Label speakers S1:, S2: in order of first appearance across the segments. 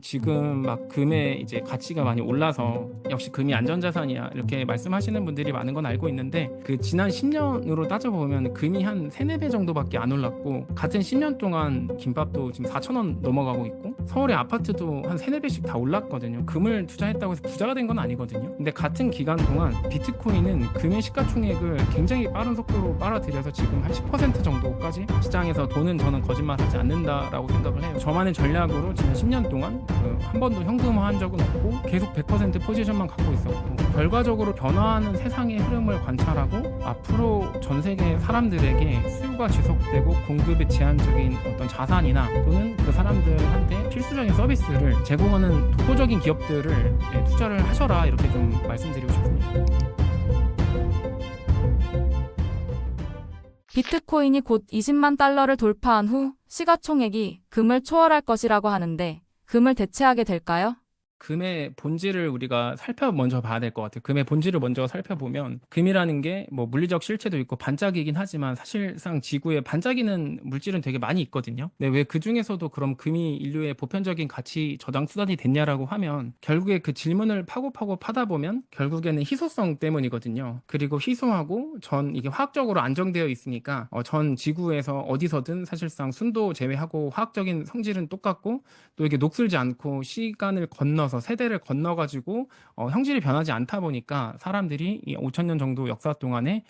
S1: 지금 막 금의 이제 가치가 많이 올라서 역시 금이 안전자산이야 이렇게 말씀하시는 분들이 많은 건 알고 있는데, 그 지난 10년으로 따져보면 금이 한 3, 4배 정도밖에 안 올랐고, 같은 10년 동안 김밥도 지금 4,000원 넘어가고 있고, 서울의 아파트도 한 3, 4배씩 다 올랐거든요. 금을 투자했다고 해서 부자가 된 건 아니거든요. 근데 같은 기간 동안 비트코인은 금의 시가총액을 굉장히 빠른 속도로 빨아들여서 지금 한 10% 정도까지 시장에서 도는, 저는 거짓말하지 않는다라고 생각을 해요. 저만의 전략으로 지난 10년 동안 한 번도 현금화한 적은 없고 계속 100% 포지션만 갖고 있었고, 결과적으로 변화하는 세상의 흐름을 관찰하고 앞으로 전 세계 사람들에게 수요가 지속되고 공급이 제한적인 어떤 자산이나 또는 그 사람들한테 필수적인 서비스를 제공하는 독보적인 기업들을 투자를 하셔라, 이렇게 좀 말씀드리고 싶습니다.
S2: 비트코인이 곧 20만 달러를 돌파한 후 시가총액이 금을 초월할 것이라고 하는데, 금을 대체하게 될까요?
S1: 금의 본질을 우리가 먼저 봐야 될 것 같아요. 금의 본질을 먼저 살펴보면, 금이라는 게 뭐 물리적 실체도 있고 반짝이긴 하지만 사실상 지구에 반짝이는 물질은 되게 많이 있거든요. 근데 왜 그 중에서도 그럼 금이 인류의 보편적인 가치 저장 수단이 됐냐라고 하면, 결국에 그 질문을 파고 파다 보면 결국에는 희소성 때문이거든요. 그리고 희소하고 이게 화학적으로 안정되어 있으니까 전 지구에서 어디서든 사실상 순도 제외하고 화학적인 성질은 똑같고, 또 이게 녹슬지 않고 시간을 건너서 세대를 건너가지고 형질이 변하지 않다 보니까 사람들이 이 5천 년 정도 역사 동안에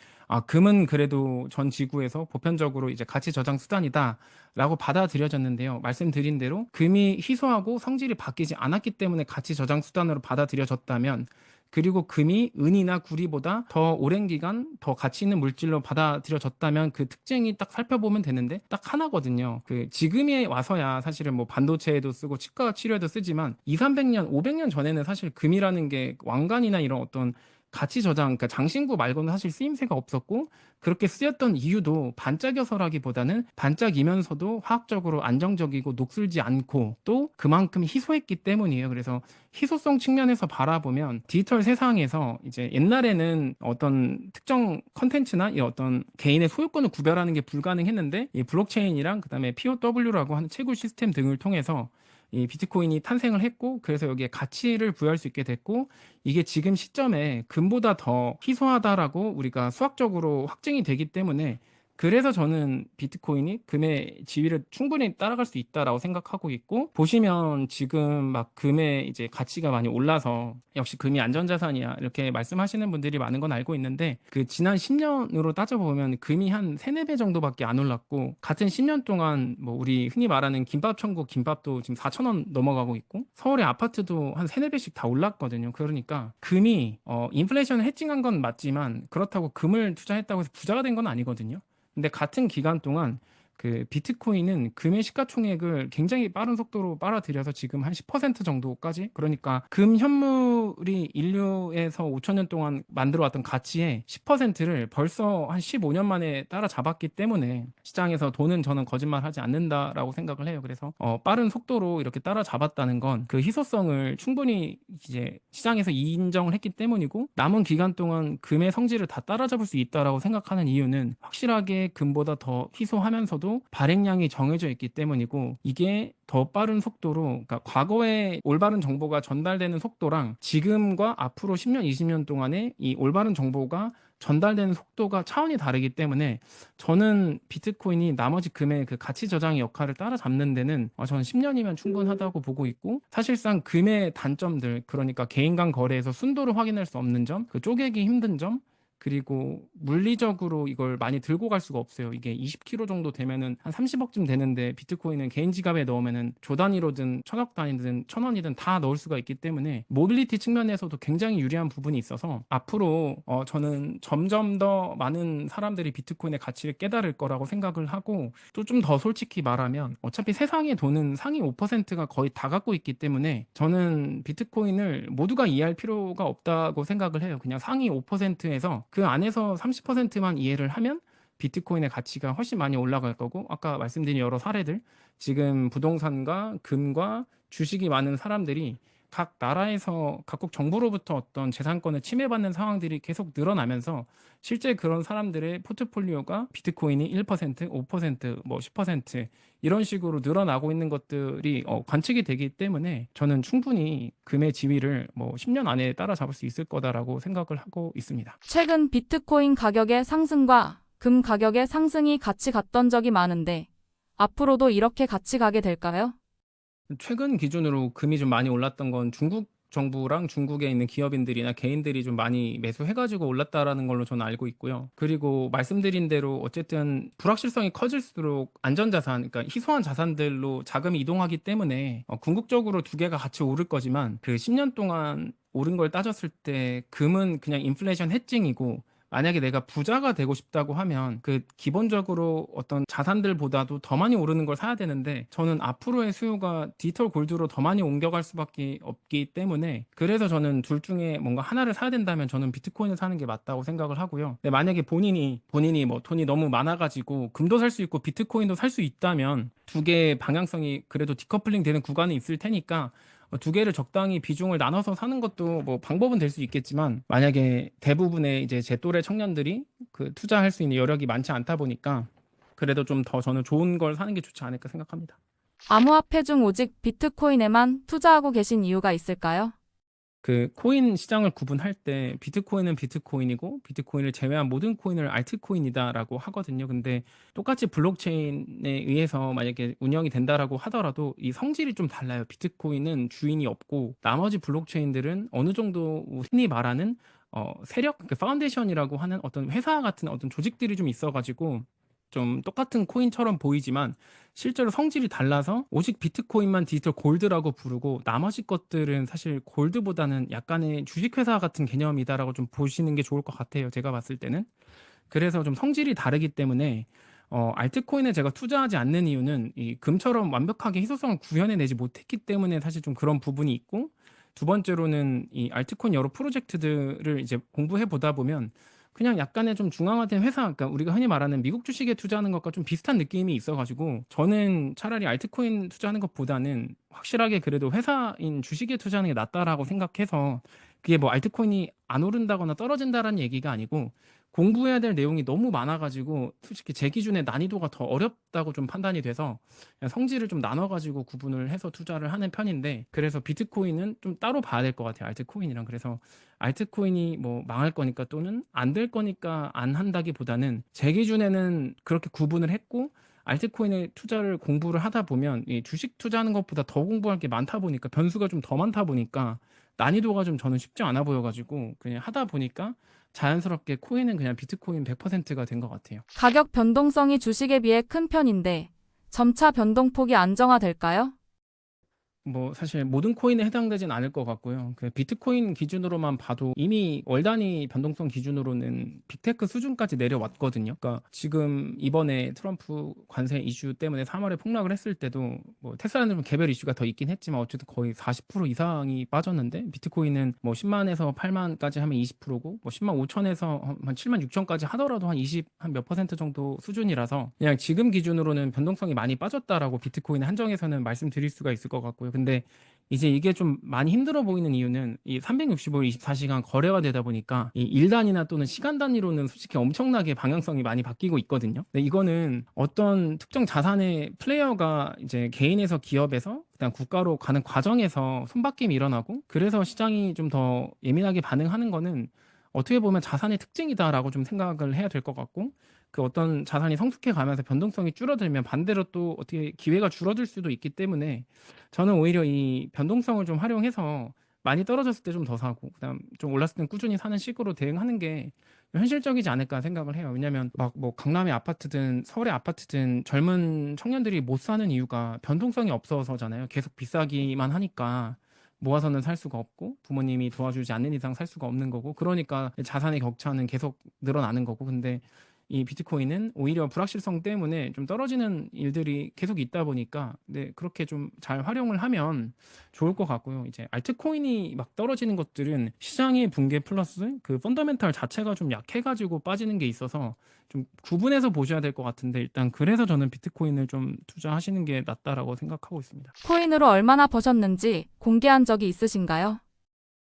S1: 금은 그래도 전 지구에서 보편적으로 이제 가치 저장 수단이다라고 받아들여졌는데요. 말씀드린 대로 금이 희소하고 성질이 바뀌지 않았기 때문에 가치 저장 수단으로 받아들여졌다면, 그리고 금이 은이나 구리보다 더 오랜 기간 더 가치 있는 물질로 받아들여졌다면, 그 특징이 딱 살펴보면 되는데 딱 하나거든요. 그 지금에 와서야 사실은 뭐 반도체에도 쓰고 치과 치료에도 쓰지만 2, 300년, 500년 전에는 사실 금이라는 게 왕관이나 이런 어떤 가치 저장, 그러니까 장신구 말고는 사실 쓰임새가 없었고, 그렇게 쓰였던 이유도 반짝여서라기보다는 반짝이면서도 화학적으로 안정적이고 녹슬지 않고 또 그만큼 희소했기 때문이에요. 그래서 희소성 측면에서 바라보면 디지털 세상에서 이제 옛날에는 어떤 특정 컨텐츠나 이 어떤 개인의 소유권을 구별하는 게 불가능했는데, 이 블록체인이랑 그다음에 POW라고 하는 채굴 시스템 등을 통해서 이 비트코인이 탄생을 했고, 그래서 여기에 가치를 부여할 수 있게 됐고, 이게 지금 시점에 금보다 더 희소하다라고 우리가 수학적으로 확증이 되기 때문에, 그래서 저는 비트코인이 금의 지위를 충분히 따라갈 수 있다라고 생각하고 있고, 보시면 지금 막 금의 이제 가치가 많이 올라서 역시 금이 안전자산이야 이렇게 말씀하시는 분들이 많은 건 알고 있는데, 그 지난 10년으로 따져보면 금이 한 3, 4배 정도밖에 안 올랐고, 같은 10년 동안 뭐 우리 흔히 말하는 김밥 천국 김밥도 지금 4,000원 넘어가고 있고, 서울의 아파트도 한 3, 4배씩 다 올랐거든요. 그러니까 금이 인플레이션을 해칭한 건 맞지만, 그렇다고 금을 투자했다고 해서 부자가 된 건 아니거든요. 근데 같은 기간 동안 그 비트코인은 금의 시가총액을 굉장히 빠른 속도로 빨아들여서 지금 한 10% 정도까지, 그러니까 금 현물이 인류에서 5천 년 동안 만들어왔던 가치의 10%를 벌써 한 15년 만에 따라잡았기 때문에 시장에서 돈은 저는 거짓말하지 않는다라고 생각을 해요. 그래서 빠른 속도로 이렇게 따라잡았다는 건 그 희소성을 충분히 이제 시장에서 인정을 했기 때문이고, 남은 기간 동안 금의 성질을 다 따라잡을 수 있다라고 생각하는 이유는 확실하게 금보다 더 희소하면서도 발행량이 정해져 있기 때문이고, 이게 더 빠른 속도로, 그러니까 과거에 올바른 정보가 전달되는 속도랑 지금과 앞으로 10년, 20년 동안에 이 올바른 정보가 전달되는 속도가 차원이 다르기 때문에, 저는 비트코인이 나머지 금의 그 가치 저장의 역할을 따라잡는 데는 저는 10년이면 충분하다고 보고 있고, 사실상 금의 단점들, 그러니까 개인 간 거래에서 순도를 확인할 수 없는 점, 그 쪼개기 힘든 점, 그리고 물리적으로 이걸 많이 들고 갈 수가 없어요. 이게 20kg 정도 되면은 한 30억쯤 되는데, 비트코인은 개인 지갑에 넣으면은 조 단위로든 천억 단위든 천 원이든 다 넣을 수가 있기 때문에 모빌리티 측면에서도 굉장히 유리한 부분이 있어서, 앞으로 저는 점점 더 많은 사람들이 비트코인의 가치를 깨달을 거라고 생각을 하고, 또 좀 더 솔직히 말하면 어차피 세상의 돈은 상위 5%가 거의 다 갖고 있기 때문에, 저는 비트코인을 모두가 이해할 필요가 없다고 생각을 해요. 그냥 상위 5%에서 그 안에서 30%만 이해를 하면 비트코인의 가치가 훨씬 많이 올라갈 거고, 아까 말씀드린 여러 사례들, 지금 부동산과 금과 주식이 많은 사람들이 각 나라에서 각국 정부로부터 어떤 재산권을 침해받는 상황들이 계속 늘어나면서 실제 그런 사람들의 포트폴리오가 비트코인이 1%, 5%, 뭐 10% 이런 식으로 늘어나고 있는 것들이 관측이 되기 때문에 저는 충분히 금의 지위를 뭐 10년 안에 따라잡을 수 있을 거다라고 생각을 하고 있습니다.
S2: 최근 비트코인 가격의 상승과 금 가격의 상승이 같이 갔던 적이 많은데 앞으로도 이렇게 같이 가게 될까요?
S1: 최근 기준으로 금이 좀 많이 올랐던 건 중국 정부랑 중국에 있는 기업인들이나 개인들이 좀 많이 매수해가지고 올랐다라는 걸로 저는 알고 있고요. 그리고 말씀드린 대로 어쨌든 불확실성이 커질수록 안전자산, 그러니까 희소한 자산들로 자금이 이동하기 때문에 궁극적으로 두 개가 같이 오를 거지만 그 10년 동안 오른 걸 따졌을 때 금은 그냥 인플레이션 해칭이고 만약에 내가 부자가 되고 싶다고 하면 그 기본적으로 어떤 자산들보다도 더 많이 오르는 걸 사야 되는데 저는 앞으로의 수요가 디지털 골드로 더 많이 옮겨갈 수밖에 없기 때문에 그래서 저는 둘 중에 뭔가 하나를 사야 된다면 저는 비트코인을 사는 게 맞다고 생각을 하고요. 근데 만약에 본인이 뭐 돈이 너무 많아가지고 금도 살 수 있고 비트코인도 살 수 있다면 두 개의 방향성이 그래도 디커플링 되는 구간이 있을 테니까 두 개를 적당히 비중을 나눠서 사는 것도 뭐 방법은 될 수 있겠지만 만약에 대부분의 이제 제 또래 청년들이 그 투자할 수 있는 여력이 많지 않다 보니까 그래도 좀 더 저는 좋은 걸 사는 게 좋지 않을까 생각합니다.
S2: 암호화폐 중 오직 비트코인에만 투자하고 계신 이유가 있을까요?
S1: 그 코인 시장을 구분할 때 비트코인은 비트코인이고 비트코인을 제외한 모든 코인을 알트코인이다라고 하거든요. 근데 똑같이 블록체인에 의해서 만약에 운영이 된다라고 하더라도 이 성질이 좀 달라요. 비트코인은 주인이 없고 나머지 블록체인들은 어느 정도 흔히 말하는 세력, 그 파운데이션이라고 하는 어떤 회사 같은 어떤 조직들이 좀 있어가지고 좀 똑같은 코인처럼 보이지만 실제로 성질이 달라서 오직 비트코인만 디지털 골드라고 부르고 나머지 것들은 사실 골드보다는 약간의 주식회사 같은 개념이다라고 좀 보시는 게 좋을 것 같아요. 제가 봤을 때는. 그래서 좀 성질이 다르기 때문에 알트코인에 제가 투자하지 않는 이유는 이 금처럼 완벽하게 희소성을 구현해내지 못했기 때문에 사실 좀 그런 부분이 있고 두 번째로는 이 알트코인 여러 프로젝트들을 이제 공부해 보다 보면 그냥 약간의 좀 중앙화된 회사, 그러니까 우리가 흔히 말하는 미국 주식에 투자하는 것과 좀 비슷한 느낌이 있어가지고 저는 차라리 알트코인 투자하는 것보다는 확실하게 그래도 회사인 주식에 투자하는 게 낫다라고 생각해서 그게 뭐 알트코인이 안 오른다거나 떨어진다라는 얘기가 아니고 공부해야 될 내용이 너무 많아가지고 솔직히 제 기준에 난이도가 더 어렵다고 좀 판단이 돼서 그냥 성질을 좀 나눠가지고 구분을 해서 투자를 하는 편인데 그래서 비트코인은 좀 따로 봐야 될 것 같아요. 알트코인이랑. 그래서 알트코인이 뭐 망할 거니까 또는 안 될 거니까 안 한다기보다는 제 기준에는 그렇게 구분을 했고 알트코인에 투자를 공부를 하다 보면 이 주식 투자하는 것보다 더 공부할 게 많다 보니까 변수가 좀 더 많다 보니까 난이도가 좀 저는 쉽지 않아 보여가지고 그냥 하다 보니까 자연스럽게 코인은 그냥 비트코인 100%가 된 것 같아요.
S2: 가격 변동성이 주식에 비해 큰 편인데 점차 변동폭이 안정화될까요?
S1: 뭐 사실 모든 코인에 해당되진 않을 것 같고요. 그 비트코인 기준으로만 봐도 이미 월 단위 변동성 기준으로는 빅테크 수준까지 내려왔거든요. 그러니까 지금 이번에 트럼프 관세 이슈 때문에 3월에 폭락을 했을 때도 뭐 테슬라는 좀 개별 이슈가 더 있긴 했지만 어쨌든 거의 40% 이상이 빠졌는데 비트코인은 뭐 10만에서 8만까지 하면 20%고 뭐 10만 5천에서 한 7만 6천까지 하더라도 한 20, 한 몇 퍼센트 정도 수준이라서 그냥 지금 기준으로는 변동성이 많이 빠졌다라고 비트코인 한정에서는 말씀드릴 수가 있을 것 같고요. 근데 이제 이게 좀 많이 힘들어 보이는 이유는 이 365일 24시간 거래가 되다 보니까 이 일 단위나 또는 시간 단위로는 솔직히 엄청나게 방향성이 많이 바뀌고 있거든요. 근데 이거는 어떤 특정 자산의 플레이어가 이제 개인에서 기업에서 그다음 국가로 가는 과정에서 손바뀜이 일어나고 그래서 시장이 좀 더 예민하게 반응하는 거는 어떻게 보면 자산의 특징이다라고 좀 생각을 해야 될 것 같고 그 어떤 자산이 성숙해 가면서 변동성이 줄어들면 반대로 또 어떻게 기회가 줄어들 수도 있기 때문에 저는 오히려 이 변동성을 좀 활용해서 많이 떨어졌을 때 좀 더 사고 그다음 좀 올랐을 땐 꾸준히 사는 식으로 대응하는 게 현실적이지 않을까 생각을 해요. 왜냐하면 막 뭐 강남의 아파트든 서울의 아파트든 젊은 청년들이 못 사는 이유가 변동성이 없어서잖아요. 계속 비싸기만 하니까 모아서는 살 수가 없고 부모님이 도와주지 않는 이상 살 수가 없는 거고 그러니까 자산의 격차는 계속 늘어나는 거고 근데 이 비트코인은 오히려 불확실성 때문에 좀 떨어지는 일들이 계속 있다 보니까 네, 그렇게 좀 잘 활용을 하면 좋을 것 같고요. 이제 알트코인이 막 떨어지는 것들은 시장의 붕괴 플러스 그 펀더멘탈 자체가 좀 약해가지고 빠지는 게 있어서 좀 구분해서 보셔야 될 것 같은데 일단 그래서 저는 비트코인을 좀 투자하시는 게 낫다라고 생각하고 있습니다.
S2: 코인으로 얼마나 버셨는지 공개한 적이 있으신가요?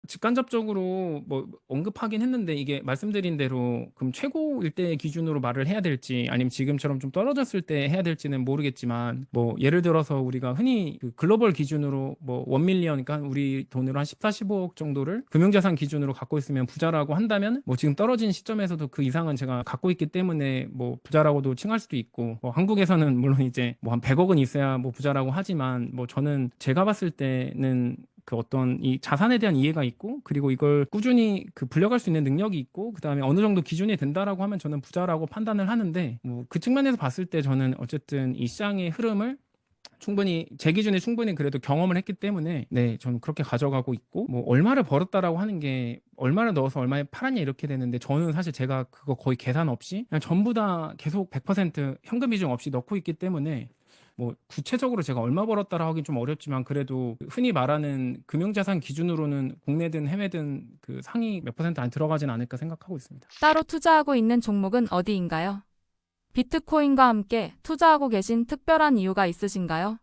S1: 직간접적으로 뭐 언급하긴 했는데 이게 말씀드린 대로 그럼 최고일 때 기준으로 말을 해야 될지 아니면 지금처럼 좀 떨어졌을 때 해야 될지는 모르겠지만 뭐 예를 들어서 우리가 흔히 그 글로벌 기준으로 뭐 1밀리언 그러니까 우리 돈으로 한 14, 15억 정도를 금융자산 기준으로 갖고 있으면 부자라고 한다면 뭐 지금 떨어진 시점에서도 그 이상은 제가 갖고 있기 때문에 뭐 부자라고도 칭할 수도 있고 뭐 한국에서는 물론 이제 뭐 한 100억은 있어야 뭐 부자라고 하지만 뭐 저는 제가 봤을 때는 그 어떤 이 자산에 대한 이해가 있고 그리고 이걸 꾸준히 그 불려갈 수 있는 능력이 있고 그다음에 어느 정도 기준이 된다라고 하면 저는 부자라고 판단을 하는데 뭐 그 측면에서 봤을 때 저는 어쨌든 이 시장의 흐름을 충분히 제 기준에 충분히 그래도 경험을 했기 때문에 네 저는 그렇게 가져가고 있고 뭐 얼마를 벌었다라고 하는 게 얼마를 넣어서 얼마에 팔았냐 이렇게 되는데 저는 사실 제가 그거 거의 계산 없이 그냥 전부 다 계속 100% 현금 비중 없이 넣고 있기 때문에 뭐 구체적으로 제가 얼마 벌었다라 하긴 좀 어렵지만 그래도 흔히 말하는 금융자산 기준으로는 국내든 해외든 그 상위 몇 퍼센트 안 들어가진 않을까 생각하고 있습니다.
S2: 따로 투자하고 있는 종목은 어디인가요? 비트코인과 함께 투자하고 계신 특별한 이유가 있으신가요?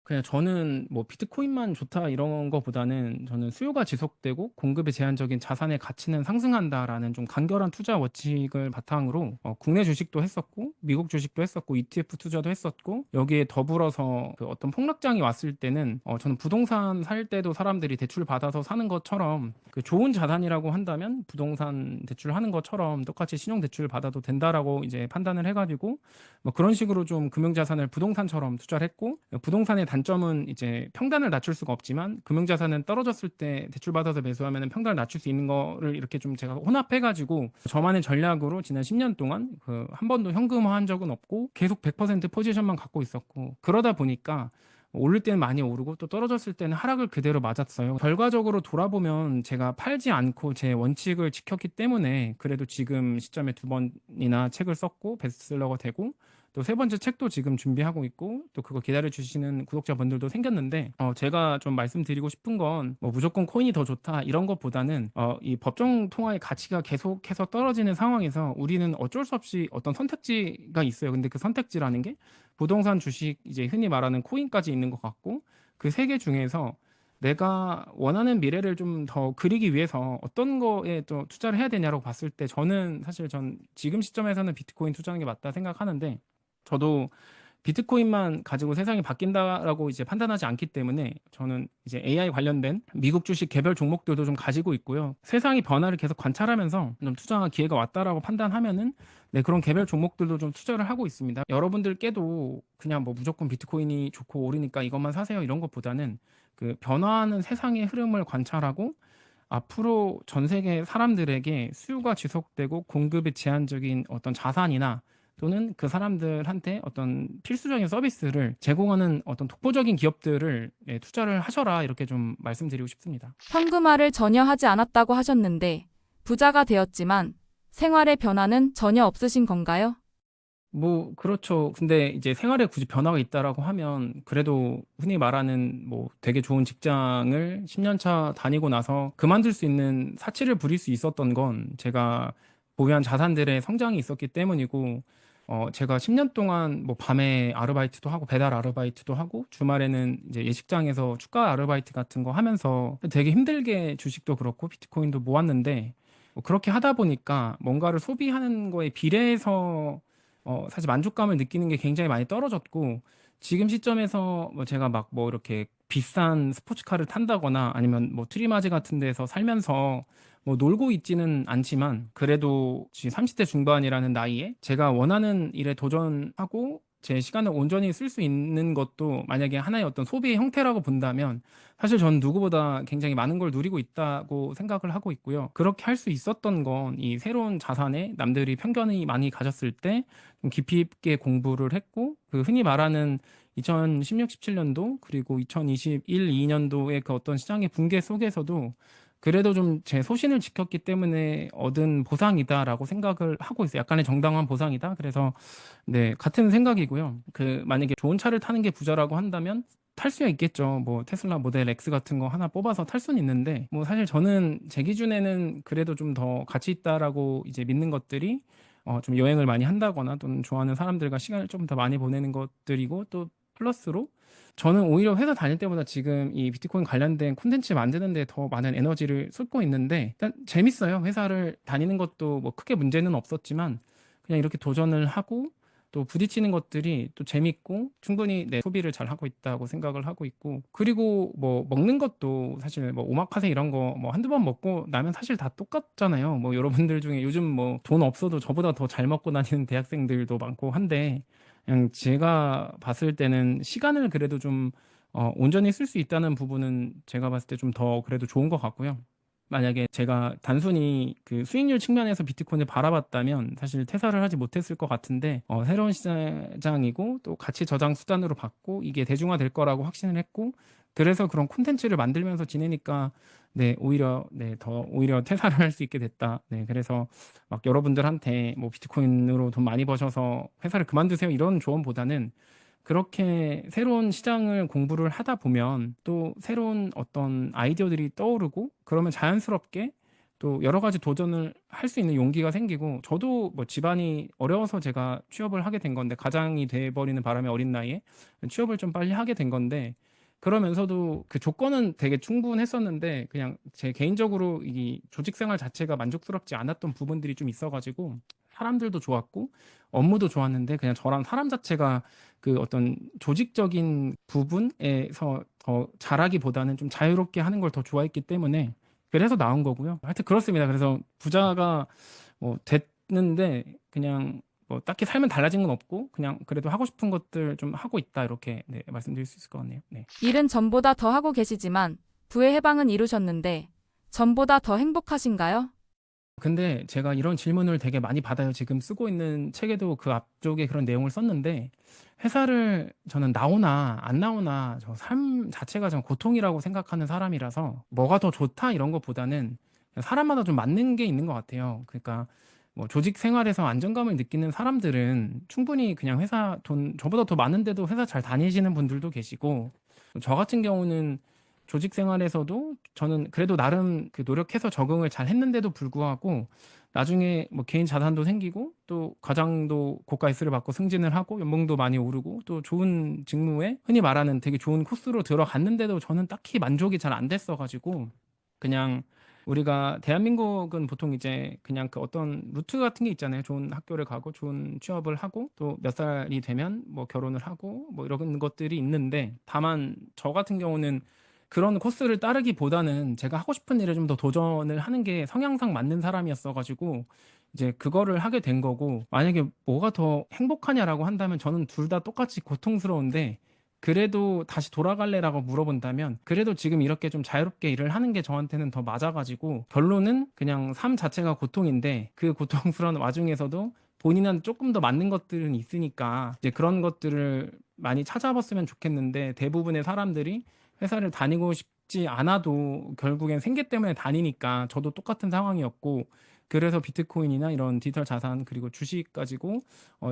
S1: 그냥 저는 뭐 비트코인만 좋다 이런 거보다는 저는 수요가 지속되고 공급의 제한적인 자산의 가치는 상승한다라는 좀 간결한 투자 원칙을 바탕으로 국내 주식도 했었고 미국 주식도 했었고 ETF 투자도 했었고 여기에 더불어서 그 어떤 폭락장이 왔을 때는 저는 부동산 살 때도 사람들이 대출 받아서 사는 것처럼 그 좋은 자산이라고 한다면 부동산 대출하는 것처럼 똑같이 신용 대출 받아도 된다라고 이제 판단을 해가지고 뭐 그런 식으로 좀 금융자산을 부동산처럼 투자를 했고 부동산의 단점은 이제 평단을 낮출 수가 없지만 금융자산은 떨어졌을 때 대출받아서 매수하면 평단을 낮출 수 있는 거를 이렇게 좀 제가 혼합해가지고 저만의 전략으로 지난 10년 동안 그 한 번도 현금화한 적은 없고 계속 100% 포지션만 갖고 있었고 그러다 보니까 오를 때는 많이 오르고 또 떨어졌을 때는 하락을 그대로 맞았어요. 결과적으로 돌아보면 제가 팔지 않고 제 원칙을 지켰기 때문에 그래도 지금 시점에 두 번이나 책을 썼고 베스트셀러가 되고 또 세 번째 책도 지금 준비하고 있고 또 그거 기다려 주시는 구독자분들도 생겼는데 제가 좀 말씀드리고 싶은 건 뭐 무조건 코인이 더 좋다 이런 것보다는 이 법정 통화의 가치가 계속해서 떨어지는 상황에서 우리는 어쩔 수 없이 어떤 선택지가 있어요. 근데 그 선택지라는 게 부동산, 주식, 이제 흔히 말하는 코인까지 있는 것 같고 그 세 개 중에서 내가 원하는 미래를 좀 더 그리기 위해서 어떤 거에 또 투자를 해야 되냐고 봤을 때 저는 사실 전 지금 시점에서는 비트코인 투자하는 게 맞다 생각하는데 저도 비트코인만 가지고 세상이 바뀐다라고 이제 판단하지 않기 때문에 저는 이제 AI 관련된 미국 주식 개별 종목들도 좀 가지고 있고요. 세상의 변화를 계속 관찰하면서 좀 투자 기회가 왔다라고 판단하면은 네, 그런 개별 종목들도 좀 투자를 하고 있습니다. 여러분들께도 그냥 뭐 무조건 비트코인이 좋고 오르니까 이것만 사세요 이런 것보다는 그 변화하는 세상의 흐름을 관찰하고 앞으로 전 세계 사람들에게 수요가 지속되고 공급이 제한적인 어떤 자산이나 또는 그 사람들한테 어떤 필수적인 서비스를 제공하는 어떤 독보적인 기업들을 예, 투자를 하셔라 이렇게 좀 말씀드리고 싶습니다.
S2: 현금화를 전혀 하지 않았다고 하셨는데 부자가 되었지만 생활의 변화는 전혀 없으신 건가요?
S1: 뭐 그렇죠. 근데 이제 생활에 굳이 변화가 있다라고 하면 그래도 흔히 말하는 뭐 되게 좋은 직장을 10년 차 다니고 나서 그만둘 수 있는 사치를 부릴 수 있었던 건 제가 보유한 자산들의 성장이 있었기 때문이고 제가 10년 동안 뭐 밤에 아르바이트도 하고 배달 아르바이트도 하고 주말에는 이제 예식장에서 축가 아르바이트 같은 거 하면서 되게 힘들게 주식도 그렇고 비트코인도 모았는데 뭐 그렇게 하다 보니까 뭔가를 소비하는 거에 비례해서 사실 만족감을 느끼는 게 굉장히 많이 떨어졌고 지금 시점에서 뭐 제가 막 뭐 이렇게 비싼 스포츠카를 탄다거나 아니면 뭐 트리마지 같은 데서 살면서 뭐 놀고 있지는 않지만 그래도 지금 30대 중반이라는 나이에 제가 원하는 일에 도전하고 제 시간을 온전히 쓸 수 있는 것도 만약에 하나의 어떤 소비의 형태라고 본다면 사실 전 누구보다 굉장히 많은 걸 누리고 있다고 생각을 하고 있고요. 그렇게 할 수 있었던 건 이 새로운 자산에 남들이 편견이 많이 가졌을 때 좀 깊이 있게 공부를 했고 그 흔히 말하는 2016, 17년도 그리고 2021, 2년도의 그 어떤 시장의 붕괴 속에서도 그래도 좀 제 소신을 지켰기 때문에 얻은 보상이다라고 생각을 하고 있어요. 약간의 정당한 보상이다. 그래서 네, 같은 생각이고요. 만약에 좋은 차를 타는 게 부자라고 한다면 탈 수야 있겠죠. 뭐 테슬라 모델 X 같은 거 하나 뽑아서 탈 수는 있는데 뭐 사실 저는 제 기준에는 그래도 좀 더 가치 있다라고 이제 믿는 것들이 좀 여행을 많이 한다거나 또는 좋아하는 사람들과 시간을 좀 더 많이 보내는 것들이고 또 플러스로 저는 오히려 회사 다닐 때보다 지금 이 비트코인 관련된 콘텐츠 만드는 데 더 많은 에너지를 쏟고 있는데 일단 재밌어요. 회사를 다니는 것도 뭐 크게 문제는 없었지만 그냥 이렇게 도전을 하고 또 부딪히는 것들이 또 재밌고 충분히 내 소비를 잘 하고 있다고 생각을 하고 있고 그리고 뭐 먹는 것도 사실 뭐 오마카세 이런 거 뭐 한두 번 먹고 나면 사실 다 똑같잖아요. 뭐 여러분들 중에 요즘 뭐 돈 없어도 저보다 더 잘 먹고 다니는 대학생들도 많고 한데 그냥 제가 봤을 때는 시간을 그래도 좀 온전히 쓸 수 있다는 부분은 제가 봤을 때 좀 더 그래도 좋은 것 같고요. 만약에 제가 단순히 그 수익률 측면에서 비트코인을 바라봤다면 사실 퇴사를 하지 못했을 것 같은데 새로운 시장이고 또 가치 저장 수단으로 봤고 이게 대중화될 거라고 확신을 했고 그래서 그런 콘텐츠를 만들면서 지내니까 네 오히려 더 오히려 퇴사를 할 수 있게 됐다. 네 그래서 막 여러분들한테 뭐 비트코인으로 돈 많이 버셔서 회사를 그만두세요 이런 조언보다는 그렇게 새로운 시장을 공부를 하다 보면 또 새로운 어떤 아이디어들이 떠오르고 그러면 자연스럽게 또 여러 가지 도전을 할 수 있는 용기가 생기고 저도 뭐 집안이 어려워서 제가 취업을 하게 된 건데 가장이 돼버리는 바람에 어린 나이에 취업을 좀 빨리 하게 된 건데 그러면서도 그 조건은 되게 충분했었는데 그냥 제 개인적으로 이 조직 생활 자체가 만족스럽지 않았던 부분들이 좀 있어가지고 사람들도 좋았고 업무도 좋았는데 그냥 저랑 사람 자체가 그 어떤 조직적인 부분에서 더 잘하기보다는 좀 자유롭게 하는 걸 더 좋아했기 때문에 그래서 나온 거고요. 하여튼 그렇습니다. 그래서 부자가 뭐 됐는데 그냥 뭐 딱히 삶은 달라진 건 없고 그냥 그래도 하고 싶은 것들 좀 하고 있다 이렇게 네, 말씀드릴 수 있을 것 같네요. 네.
S2: 일은 전보다 더 하고 계시지만 부의 해방은 이루셨는데 전보다 더 행복하신가요?
S1: 근데 제가 이런 질문을 되게 많이 받아요. 지금 쓰고 있는 책에도 그 앞쪽에 그런 내용을 썼는데 회사를 저는 나오나 안 나오나 저 삶 자체가 전 고통이라고 생각하는 사람이라서 뭐가 더 좋다 이런 것보다는 사람마다 좀 맞는 게 있는 것 같아요. 그러니까 뭐 조직 생활에서 안정감을 느끼는 사람들은 충분히 그냥 회사 돈 저보다 더 많은데도 회사 잘 다니시는 분들도 계시고 저 같은 경우는 조직 생활에서도 저는 그래도 나름 그 노력해서 적응을 잘 했는데도 불구하고 나중에 뭐 개인 자산도 생기고 또 과장도 고가 S를 받고 승진을 하고 연봉도 많이 오르고 또 좋은 직무에 흔히 말하는 되게 좋은 코스로 들어갔는데도 저는 딱히 만족이 잘 안 됐어가지고 그냥 우리가 대한민국은 보통 이제 그냥 그 어떤 루트 같은 게 있잖아요. 좋은 학교를 가고 좋은 취업을 하고 또 몇 살이 되면 뭐 결혼을 하고 뭐 이런 것들이 있는데 다만 저 같은 경우는 그런 코스를 따르기보다는 제가 하고 싶은 일에 좀 더 도전을 하는 게 성향상 맞는 사람이었어가지고 이제 그거를 하게 된 거고 만약에 뭐가 더 행복하냐라고 한다면 저는 둘 다 똑같이 고통스러운데 그래도 다시 돌아갈래라고 물어본다면 그래도 지금 이렇게 좀 자유롭게 일을 하는 게 저한테는 더 맞아가지고 결론은 그냥 삶 자체가 고통인데 그 고통스러운 와중에서도 본인한테 조금 더 맞는 것들은 있으니까 이제 그런 것들을 많이 찾아봤으면 좋겠는데 대부분의 사람들이 회사를 다니고 싶지 않아도 결국엔 생계 때문에 다니니까 저도 똑같은 상황이었고 그래서 비트코인이나 이런 디지털 자산 그리고 주식 가지고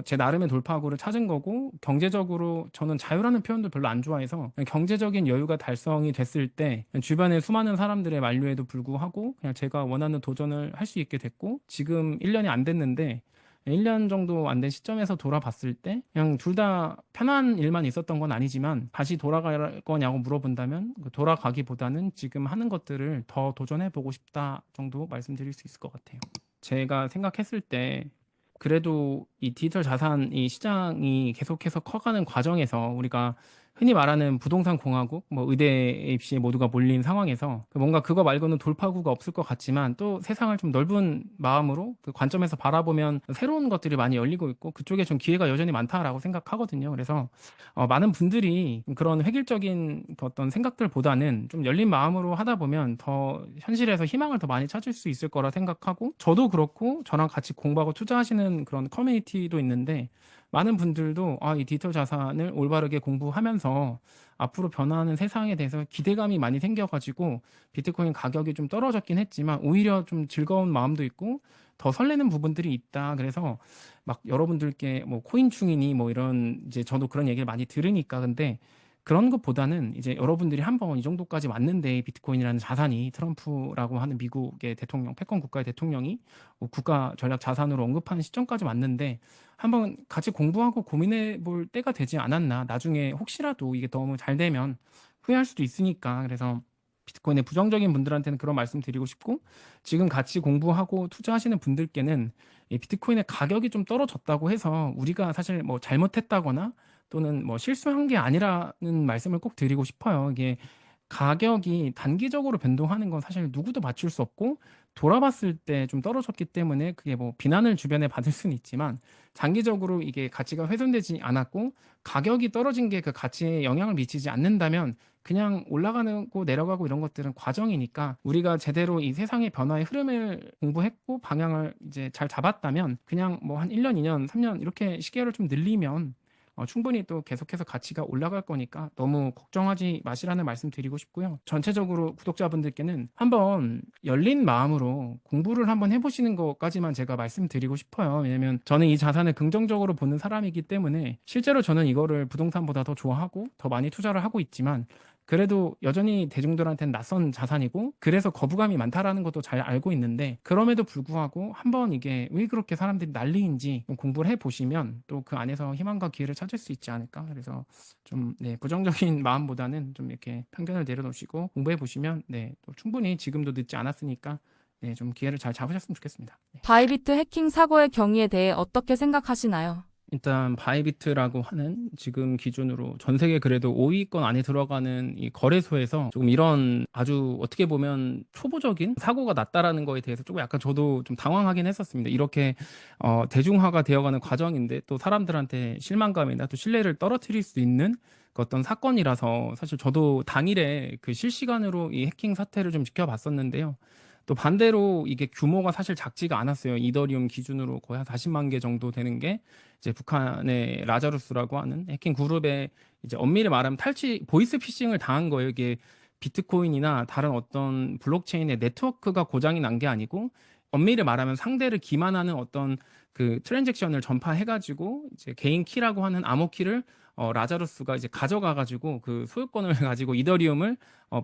S1: 제 나름의 돌파구를 찾은 거고 경제적으로 저는 자유라는 표현도 별로 안 좋아해서 그냥 경제적인 여유가 달성이 됐을 때 주변에 수많은 사람들의 만류에도 불구하고 그냥 제가 원하는 도전을 할 수 있게 됐고 지금 1년이 안 됐는데 1년 정도 안 된 시점에서 돌아봤을 때 그냥 둘 다 편한 일만 있었던 건 아니지만 다시 돌아갈 거냐고 물어본다면 그 돌아가기보다는 지금 하는 것들을 더 도전해 보고 싶다 정도 말씀드릴 수 있을 것 같아요. 제가 생각했을 때 그래도 이 디지털 자산 이 시장이 계속해서 커가는 과정에서 우리가 흔히 말하는 부동산 공화국, 뭐 의대 입시에 모두가 몰린 상황에서 뭔가 그거 말고는 돌파구가 없을 것 같지만 또 세상을 좀 넓은 마음으로 그 관점에서 바라보면 새로운 것들이 많이 열리고 있고 그쪽에 좀 기회가 여전히 많다라고 생각하거든요. 그래서 많은 분들이 그런 획일적인 그 어떤 생각들보다는 좀 열린 마음으로 하다 보면 더 현실에서 희망을 더 많이 찾을 수 있을 거라 생각하고 저도 그렇고 저랑 같이 공부하고 투자하시는 그런 커뮤니티도 있는데 많은 분들도 이 디지털 자산을 올바르게 공부하면서 앞으로 변화하는 세상에 대해서 기대감이 많이 생겨가지고 비트코인 가격이 좀 떨어졌긴 했지만 오히려 좀 즐거운 마음도 있고 더 설레는 부분들이 있다. 그래서 막 여러분들께 뭐 코인충이니 뭐 이런 이제 저도 그런 얘기를 많이 들으니까 근데 그런 것보다는 이제 여러분들이 한번 이 정도까지 왔는데 비트코인이라는 자산이 트럼프라고 하는 미국의 대통령, 패권 국가의 대통령이 뭐 국가 전략 자산으로 언급하는 시점까지 왔는데 한번 같이 공부하고 고민해 볼 때가 되지 않았나. 나중에 혹시라도 이게 너무 잘 되면 후회할 수도 있으니까. 그래서 비트코인에 부정적인 분들한테는 그런 말씀 드리고 싶고 지금 같이 공부하고 투자하시는 분들께는 이 비트코인의 가격이 좀 떨어졌다고 해서 우리가 사실 뭐 잘못했다거나 또는 뭐 실수한 게 아니라는 말씀을 꼭 드리고 싶어요. 이게 가격이 단기적으로 변동하는 건 사실 누구도 맞출 수 없고 돌아봤을 때 좀 떨어졌기 때문에 그게 뭐 비난을 주변에 받을 수는 있지만 장기적으로 이게 가치가 훼손되지 않았고 가격이 떨어진 게 그 가치에 영향을 미치지 않는다면 그냥 올라가고 내려가고 이런 것들은 과정이니까 우리가 제대로 이 세상의 변화의 흐름을 공부했고 방향을 이제 잘 잡았다면 그냥 뭐 한 1년, 2년, 3년 이렇게 시계를 좀 늘리면 충분히 또 계속해서 가치가 올라갈 거니까 너무 걱정하지 마시라는 말씀 드리고 싶고요. 전체적으로 구독자분들께는 한번 열린 마음으로 공부를 한번 해보시는 것까지만 제가 말씀드리고 싶어요. 왜냐면 저는 이 자산을 긍정적으로 보는 사람이기 때문에 실제로 저는 이거를 부동산보다 더 좋아하고 더 많이 투자를 하고 있지만 그래도 여전히 대중들한테는 낯선 자산이고 그래서 거부감이 많다라는 것도 잘 알고 있는데 그럼에도 불구하고 한번 이게 왜 그렇게 사람들이 난리인지 좀 공부를 해보시면 또 그 안에서 희망과 기회를 찾을 수 있지 않을까. 그래서 좀 부정적인 마음보다는 좀 이렇게 편견을 내려놓으시고 공부해 보시면 또 충분히 지금도 늦지 않았으니까 좀 기회를 잘 잡으셨으면 좋겠습니다.
S2: 바이비트 해킹 사고의 경위에 대해 어떻게 생각하시나요?
S1: 일단 바이비트라고 하는 지금 기준으로 전 세계 그래도 5위권 안에 들어가는 이 거래소에서 조금 이런 아주 어떻게 보면 초보적인 사고가 났다라는 거에 대해서 조금 약간 저도 좀 당황하긴 했었습니다. 이렇게 대중화가 되어가는 과정인데 또 사람들한테 실망감이나 또 신뢰를 떨어뜨릴 수 있는 그 어떤 사건이라서 사실 저도 당일에 그 실시간으로 이 해킹 사태를 좀 지켜봤었는데요. 또 반대로 이게 규모가 사실 작지가 않았어요. 이더리움 기준으로 거의 한 40만 개 정도 되는 게 이제 북한의 라자루스라고 하는 해킹 그룹에 이제 엄밀히 말하면 탈취 보이스 피싱을 당한 거예요. 이게 비트코인이나 다른 어떤 블록체인의 네트워크가 고장이 난 게 아니고 엄밀히 말하면 상대를 기만하는 어떤 그 트랜잭션을 전파해가지고 이제 개인 키라고 하는 암호 키를 라자루스가 이제 가져가가지고 그 소유권을 가지고 이더리움을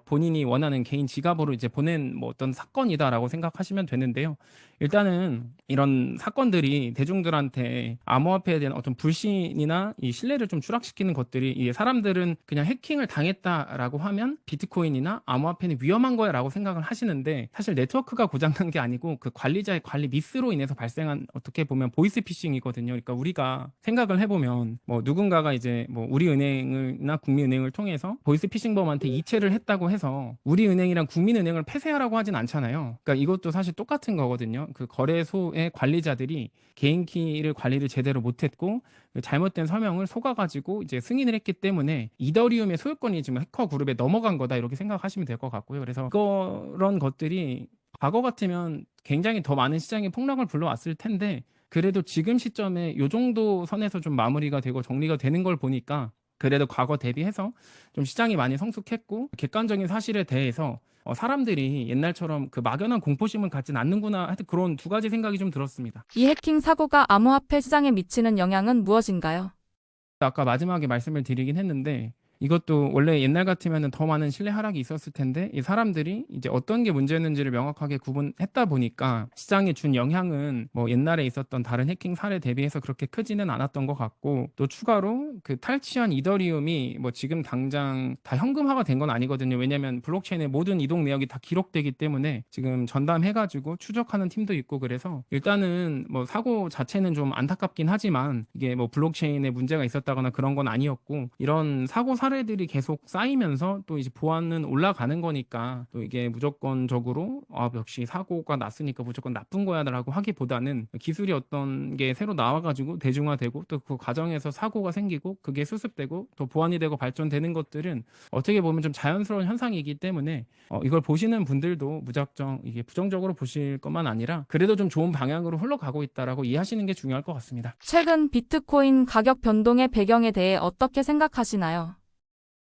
S1: 본인이 원하는 개인 지갑으로 이제 보낸 뭐 어떤 사건이다라고 생각하시면 되는데요. 일단은 이런 사건들이 대중들한테 암호화폐에 대한 어떤 불신이나 이 신뢰를 좀 추락시키는 것들이 이 사람들은 그냥 해킹을 당했다라고 하면 비트코인이나 암호화폐는 위험한 거야라고 생각을 하시는데 사실 네트워크가 고장난 게 아니고 그 관리자의 관리 미스로 인해서 발생한 어떻게 보면 보이스 피싱이거든요. 그러니까 우리가 생각을 해보면 뭐 누군가가 이제 뭐 우리은행이나 국민은행을 통해서 보이스 피싱범한테 이체를 했다고 해서 우리은행이랑 국민은행을 폐쇄하라고 하진 않잖아요. 그러니까 이것도 사실 똑같은 거거든요. 그 거래소의 관리자들이 개인 키를 관리를 제대로 못했고 그 잘못된 서명을 속아가지고 이제 승인을 했기 때문에 이더리움의 소유권이 지금 해커 그룹에 넘어간 거다 이렇게 생각하시면 될 것 같고요. 그래서 그런 것들이 과거 같으면 굉장히 더 많은 시장에 폭락을 불러왔을 텐데 그래도 지금 시점에 이 정도 선에서 좀 마무리가 되고 정리가 되는 걸 보니까 그래도 과거 대비해서 좀 시장이 많이 성숙했고 객관적인 사실에 대해서 사람들이 옛날처럼 그 막연한 공포심을 갖진 않는구나 하여튼 그런 두 가지 생각이 좀 들었습니다.
S2: 이 해킹 사고가 암호화폐 시장에 미치는 영향은 무엇인가요?
S1: 아까 마지막에 말씀을 드리긴 했는데 이것도 원래 옛날 같으면 더 많은 신뢰 하락이 있었을 텐데 이 사람들이 이제 어떤 게 문제였는지를 명확하게 구분했다 보니까 시장에 준 영향은 뭐 옛날에 있었던 다른 해킹 사례 대비해서 그렇게 크지는 않았던 것 같고 또 추가로 그 탈취한 이더리움이 뭐 지금 당장 다 현금화가 된 건 아니거든요. 왜냐하면 블록체인의 모든 이동 내역이 다 기록되기 때문에 지금 전담해가지고 추적하는 팀도 있고 그래서 일단은 뭐 사고 자체는 좀 안타깝긴 하지만 이게 뭐 블록체인에 문제가 있었다거나 그런 건 아니었고 이런 사고 사례들이 계속 쌓이면서 또 이제 보안은 올라가는 거니까 또 이게 무조건적으로 역시 사고가 났으니까 무조건 나쁜 거야라고 하기보다는 기술이 어떤 게 새로 나와가지고 대중화되고 또 그 과정에서 사고가 생기고 그게 수습되고 또 보완이 되고 발전되는 것들은 어떻게 보면 좀 자연스러운 현상이기 때문에 이걸 보시는 분들도 무작정 이게 부정적으로 보실 것만 아니라 그래도 좀 좋은 방향으로 흘러가고 있다라고 이해하시는 게 중요할 것 같습니다.
S2: 최근 비트코인 가격 변동의 배경에 대해 어떻게 생각하시나요?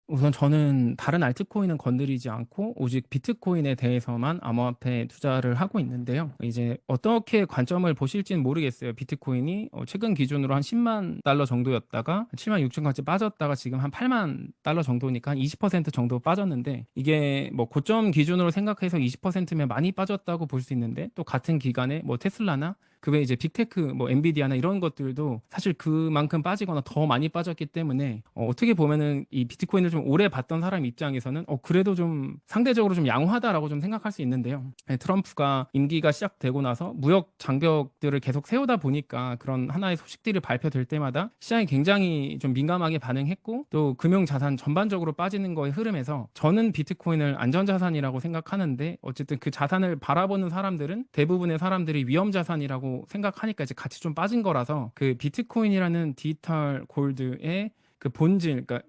S1: 우선 저는 다른 알트코인은 건드리지 않고 오직 비트코인에 대해서만 암호화폐 투자를 하고 있는데요. 이제 어떻게 관점을 보실지는 모르겠어요. 비트코인이 최근 기준으로 한 10만 달러 정도였다가 7만 6천까지 빠졌다가 지금 한 8만 달러 정도니까 한 20% 정도 빠졌는데 이게 뭐 고점 기준으로 생각해서 20%면 많이 빠졌다고 볼 수 있는데 또 같은 기간에 뭐 테슬라나 그 외에 이제 빅테크 뭐 엔비디아나 이런 것들도 사실 그만큼 빠지거나 더 많이 빠졌기 때문에 어떻게 보면은 이 비트코인을 좀 오래 봤던 사람 입장에서는 그래도 좀 상대적으로 좀 양호하다라고 좀 생각할 수 있는데요. 트럼프가 임기가 시작되고 나서 무역 장벽들을 계속 세우다 보니까 그런 하나의 소식들이 발표될 때마다 시장이 굉장히 좀 민감하게 반응했고 또 금융 자산 전반적으로 빠지는 거에 흐름에서 저는 비트코인을 안전자산이라고 생각하는데 어쨌든 그 자산을 바라보는 사람들은 대부분의 사람들이 위험 자산이라고 생각하니까 이제 같이 좀 빠진 거라서 그 비트코인이라는 디지털 골드의 그 본질, 그러니까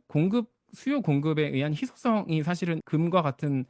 S1: 수요 공급에 의한 희소성이 사실은 금과 같은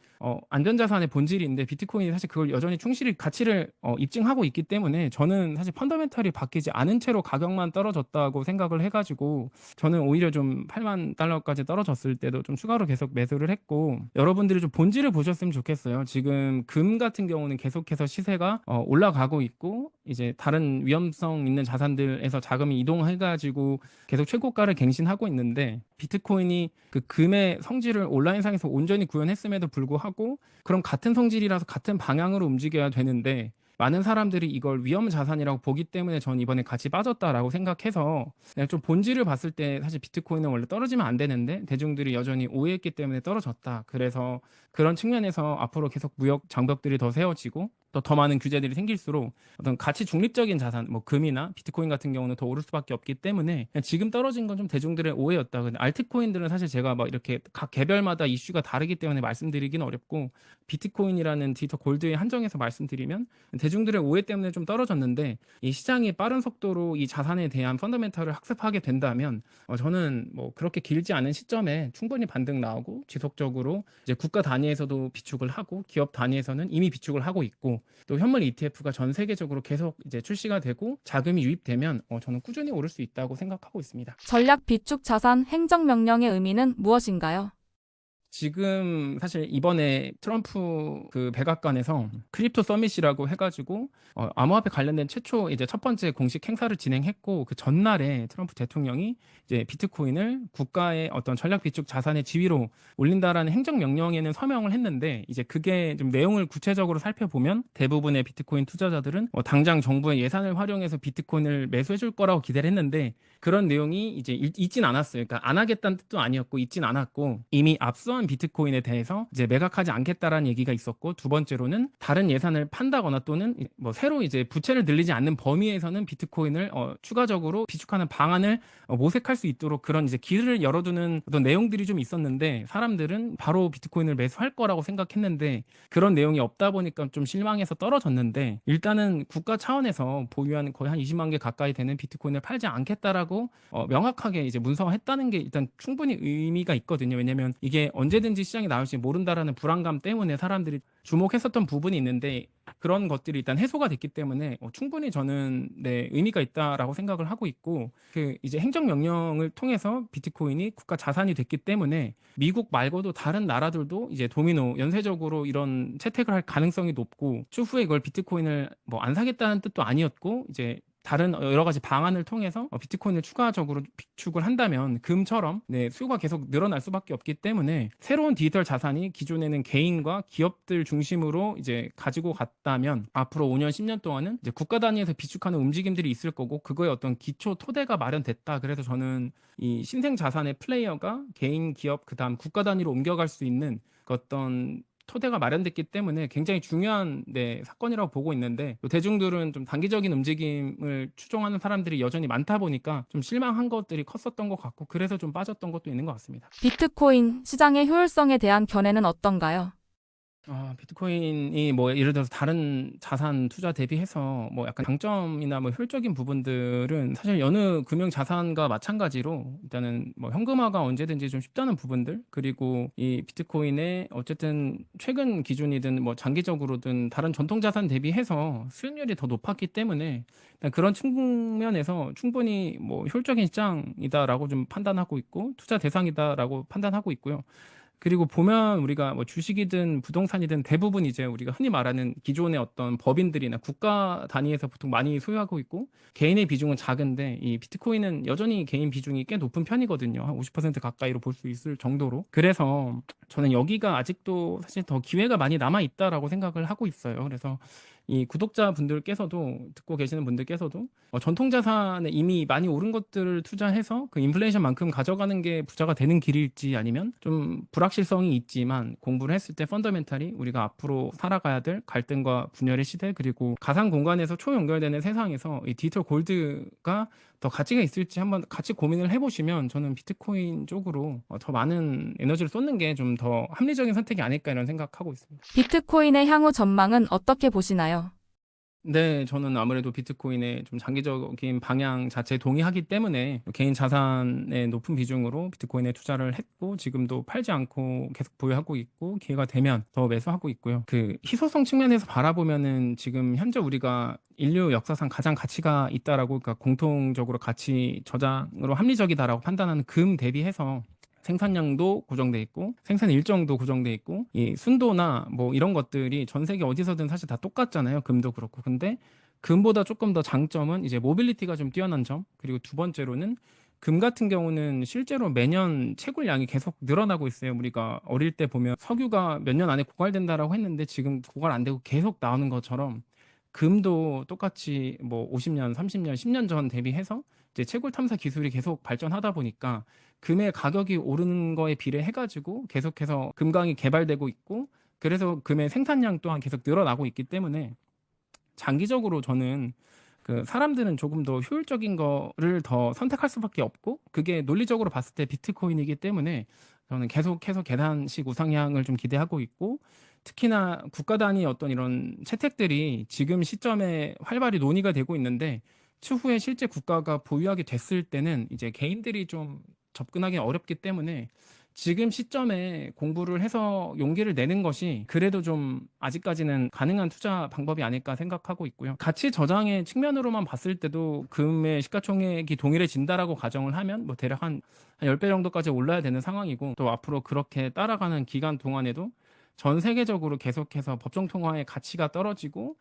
S1: 안전자산의 본질인데 비트코인이 사실 그걸 여전히 충실히 가치를 입증하고 있기 때문에 저는 사실 펀더멘털이 바뀌지 않은 채로 가격만 떨어졌다고 생각을 해가지고 저는 오히려 좀 8만 달러까지 떨어졌을 때도 좀 추가로 계속 매수를 했고 여러분들이 좀 본질을 보셨으면 좋겠어요. 지금 금 같은 경우는 계속해서 시세가 올라가고 있고 이제 다른 위험성 있는 자산들에서 자금이 이동해가지고 계속 최고가를 갱신하고 있는데 비트코인이 그 금의 성질을 온라인상에서 온전히 구현했음에도 불구하고 그럼 같은 성질이라서 같은 방향으로 움직여야 되는데 많은 사람들이 이걸 위험 자산이라고 보기 때문에 전 이번에 같이 빠졌다라고 생각해서 그냥 좀 본질을 봤을 때 사실 비트코인은 원래 떨어지면 안 되는데 대중들이 여전히 오해했기 때문에 떨어졌다. 그래서 그런 측면에서 앞으로 계속 무역 장벽들이 더 세워지고 또 더 많은 규제들이 생길수록 어떤 가치 중립적인 자산, 뭐 금이나 비트코인 같은 경우는 더 오를 수밖에 없기 때문에 그냥 지금 떨어진 건 좀 대중들의 오해였다. 근데 알트코인들은 사실 제가 막 이렇게 각 개별마다 이슈가 다르기 때문에 말씀드리기는 어렵고 비트코인이라는 디지털 골드에 한정해서 말씀드리면 대중들의 오해 때문에 좀 떨어졌는데 이 시장이 빠른 속도로 이 자산에 대한 펀더멘털을 학습하게 된다면 저는 뭐 그렇게 길지 않은 시점에 충분히 반등 나오고 지속적으로 이제 국가 단위에서도 비축을 하고 기업 단위에서는 이미 비축을 하고 있고 또 현물 ETF가 전 세계적으로 계속 이제 출시가 되고 자금이 유입되면 저는 꾸준히 오를 수 있다고 생각하고 있습니다.
S2: 전략 비축 자산 행정명령의 의미는 무엇인가요?
S1: 지금 사실 이번에 트럼프 그 백악관에서 크립토 서밋이라고 해가지고 암호화폐 관련된 최초 이제 첫 번째 공식 행사를 진행했고 그 전날에 트럼프 대통령이 이제 비트코인을 국가의 어떤 전략 비축 자산의 지위로 올린다라는 행정명령에는 서명을 했는데 이제 그게 좀 내용을 구체적으로 살펴보면 대부분의 비트코인 투자자들은 당장 정부의 예산을 활용해서 비트코인을 매수해줄 거라고 기대를 했는데 그런 내용이 이제 있진 않았어요. 그러니까 안 하겠다는 뜻도 아니었고 있진 않았고 이미 앞서한 비트코인에 대해서 이제 매각하지 않겠다라는 얘기가 있었고 두 번째로는 다른 예산을 판다거나 또는 뭐 새로 이제 부채를 늘리지 않는 범위에서는 비트코인을 추가적으로 비축하는 방안을 모색할 수 있도록 그런 이제 길을 열어두는 어떤 내용들이 좀 있었는데 사람들은 바로 비트코인을 매수할 거라고 생각했는데 그런 내용이 없다 보니까 좀 실망해서 떨어졌는데 일단은 국가 차원에서 보유한 거의 한 20만 개 가까이 되는 비트코인을 팔지 않겠다라고 명확하게 이제 문서화했다는 게 일단 충분히 의미가 있거든요. 왜냐면 이게 언제든지 시장이 나올지 모른다라는 불안감 때문에 사람들이 주목했었던 부분이 있는데 그런 것들이 일단 해소가 됐기 때문에 충분히 저는 네, 의미가 있다라고 생각을 하고 있고 그 이제 행정명령을 통해서 비트코인이 국가 자산이 됐기 때문에 미국 말고도 다른 나라들도 이제 도미노 연쇄적으로 이런 채택을 할 가능성이 높고 추후에 이걸 비트코인을 뭐 안 사겠다는 뜻도 아니었고 이제 다른 여러 가지 방안을 통해서 비트코인을 추가적으로 비축을 한다면 금처럼 네, 수요가 계속 늘어날 수밖에 없기 때문에 새로운 디지털 자산이 기존에는 개인과 기업들 중심으로 이제 가지고 갔다면 앞으로 5년, 10년 동안은 이제 국가 단위에서 비축하는 움직임들이 있을 거고 그거에 어떤 기초 토대가 마련됐다. 그래서 저는 이 신생 자산의 플레이어가 개인, 기업, 그다음 국가 단위로 옮겨갈 수 있는 그 어떤 토대가 마련됐기 때문에 굉장히 중요한 사건이라고 보고 있는데, 또 대중들은 좀 단기적인 움직임을 추종하는 사람들이 여전히 많다 보니까 좀 실망한 것들이 컸었던 것 같고, 그래서 좀 빠졌던 것도 있는 것 같습니다.
S2: 비트코인 시장의 효율성에 대한 견해는 어떤가요?
S1: 비트코인이 뭐 예를 들어서 다른 자산 투자 대비해서 뭐 약간 장점이나 뭐 효율적인 부분들은 사실 여느 금융 자산과 마찬가지로, 일단은 뭐 현금화가 언제든지 좀 쉽다는 부분들, 그리고 이 비트코인의 어쨌든 최근 기준이든 뭐 장기적으로든 다른 전통 자산 대비해서 수익률이 더 높았기 때문에, 일단 그런 측면에서 충분히 뭐 효율적인 시장이다라고 좀 판단하고 있고, 투자 대상이다라고 판단하고 있고요. 그리고 보면 우리가 뭐 주식이든 부동산이든 대부분 이제 우리가 흔히 말하는 기존의 어떤 법인들이나 국가 단위에서 보통 많이 소유하고 있고, 개인의 비중은 작은데 이 비트코인은 여전히 개인 비중이 꽤 높은 편이거든요. 한 50% 가까이로 볼 수 있을 정도로. 그래서 저는 여기가 아직도 사실 더 기회가 많이 남아 있다라고 생각을 하고 있어요. 그래서 이 구독자분들께서도, 듣고 계시는 분들께서도 전통 자산에 이미 많이 오른 것들을 투자해서 그 인플레이션만큼 가져가는 게 부자가 되는 길일지, 아니면 좀 불확실성이 있지만 공부를 했을 때 펀더멘탈이 우리가 앞으로 살아가야 될 갈등과 분열의 시대, 그리고 가상 공간에서 초연결되는 세상에서 이 디지털 골드가 더 가치가 있을지 한번 같이 고민을 해보시면, 저는 비트코인 쪽으로 더 많은 에너지를 쏟는 게 좀 더 합리적인 선택이 아닐까 이런 생각하고 있습니다.
S2: 비트코인의 향후 전망은 어떻게 보시나요?
S1: 네, 저는 아무래도 비트코인의 좀 장기적인 방향 자체에 동의하기 때문에 개인 자산의 높은 비중으로 비트코인에 투자를 했고, 지금도 팔지 않고 계속 보유하고 있고, 기회가 되면 더 매수하고 있고요. 그 희소성 측면에서 바라보면은 지금 현재 우리가 인류 역사상 가장 가치가 있다라고, 그러니까 공통적으로 가치 저장으로 합리적이다라고 판단하는 금 대비해서 생산량도 고정돼 있고 생산 일정도 고정돼 있고, 이 순도나 뭐 이런 것들이 전 세계 어디서든 사실 다 똑같잖아요. 금도 그렇고. 근데 금보다 조금 더 장점은 이제 모빌리티가 좀 뛰어난 점, 그리고 두 번째로는 금 같은 경우는 실제로 매년 채굴량이 계속 늘어나고 있어요. 우리가 어릴 때 보면 석유가 몇 년 안에 고갈된다라고 했는데 지금 고갈 안 되고 계속 나오는 것처럼, 금도 똑같이 뭐 50년, 30년, 10년 전 대비해서 이제 채굴 탐사 기술이 계속 발전하다 보니까 금의 가격이 오르는 거에 비례해가지고 계속해서 금강이 개발되고 있고, 그래서 금의 생산량 또한 계속 늘어나고 있기 때문에 장기적으로 저는 그 사람들은 조금 더 효율적인 거를 더 선택할 수밖에 없고, 그게 논리적으로 봤을 때 비트코인이기 때문에 저는 계속해서 계단식 우상향을 좀 기대하고 있고, 특히나 국가 단위 어떤 이런 채택들이 지금 시점에 활발히 논의가 되고 있는데, 추후에 실제 국가가 보유하게 됐을 때는 이제 개인들이 좀 접근하기 어렵기 때문에 지금 시점에 공부를 해서 용기를 내는 것이 그래도 좀 아직까지는 가능한 투자 방법이 아닐까 생각하고 있고요. 가치 저장의 측면으로만 봤을 때도 금의 시가총액이 동일해진다라고 가정을 하면 뭐 대략 한 10배 정도까지 올라야 되는 상황이고, 또 앞으로 그렇게 따라가는 기간 동안에도 전 세계적으로 계속해서 법정 통화의 가치가 떨어지고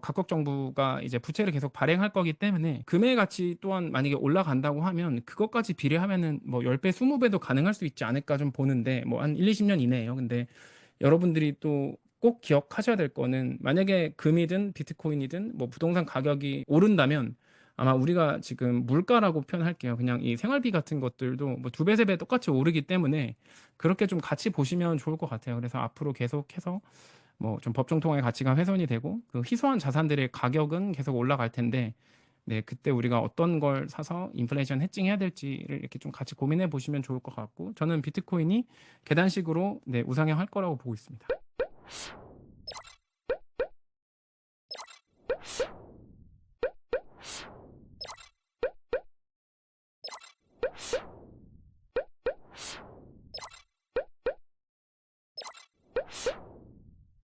S1: 각국 정부가 이제 부채를 계속 발행할 거기 때문에 금의 가치 또한 만약에 올라간다고 하면 그것까지 비례하면은 뭐 10배, 20배도 가능할 수 있지 않을까 좀 보는데, 뭐 한 1, 20년 이내에요. 근데 여러분들이 또 꼭 기억하셔야 될 거는, 만약에 금이든 비트코인이든 뭐 부동산 가격이 오른다면 아마 우리가 지금 물가라고 표현할게요. 그냥 이 생활비 같은 것들도 뭐 2배, 3배 똑같이 오르기 때문에 그렇게 좀 같이 보시면 좋을 것 같아요. 그래서 앞으로 계속해서 뭐 좀 법정 통화의 가치가 훼손이 되고 그 희소한 자산들의 가격은 계속 올라갈 텐데, 네, 그때 우리가 어떤 걸 사서 인플레이션 해칭해야 될지를 이렇게 좀 같이 고민해 보시면 좋을 것 같고, 저는 비트코인이 계단식으로 우상향할 거라고 보고 있습니다.